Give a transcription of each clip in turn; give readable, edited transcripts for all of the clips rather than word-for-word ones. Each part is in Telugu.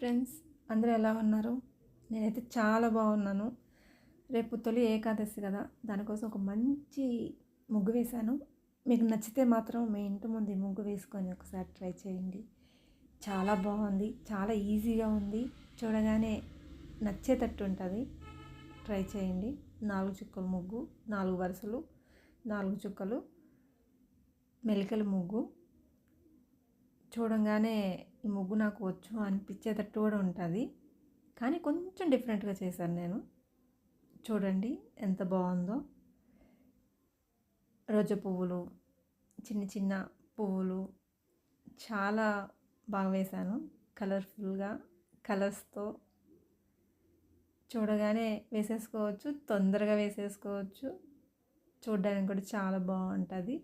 ఫ్రెండ్స్, అందరూ ఎలా ఉన్నారు? నేనైతే చాలా బాగున్నాను. రేపు తొలి ఏకాదశి కదా, దానికోసం ఒక మంచి ముగ్గు వేశాను. మీకు నచ్చితే మాత్రం మీ ఇంటి ముందు ఈ ముగ్గు వేసుకొని ఒకసారి ట్రై చేయండి. చాలా బాగుంది, చాలా ఈజీగా ఉంది, చూడగానే నచ్చేటట్టు ఉంటుంది. ట్రై చేయండి. 4 చుక్కల ముగ్గు, 4 వరుసలు, 4 చుక్కలు, మెలికల ముగ్గు. చూడంగానే ఈ ముగ్గు నాకు వచ్చు అనిపించేటట్టు కూడా ఉంటుంది, కానీ కొంచెం డిఫరెంట్గా చేశాను నేను. చూడండి ఎంత బాగుందో. రోజా పువ్వులు, చిన్న చిన్న పువ్వులు, చాలా బాగా వేశాను. కలర్ఫుల్గా, కలర్స్తో చూడగానే వేసేసుకోవచ్చు, తొందరగా వేసేసుకోవచ్చు. చూడడానికి కూడా చాలా బాగుంటుంది.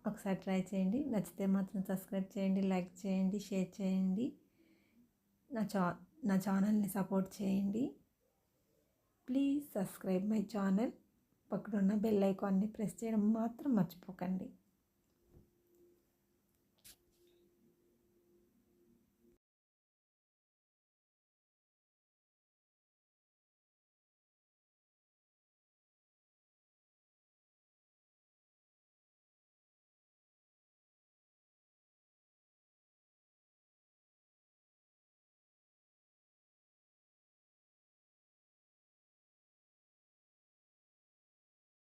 ఒకసారి ట్రై చేయండి. నచ్చితే మాత్రం సబ్స్క్రైబ్ చేయండి, లైక్ చేయండి, షేర్ చేయండి. నా ఛానల్ని సపోర్ట్ చేయండి. Please subscribe my channel. పక్కనున్న బెల్ ఐకాన్ని ప్రెస్ చేయడం మాత్రం మర్చిపోకండి.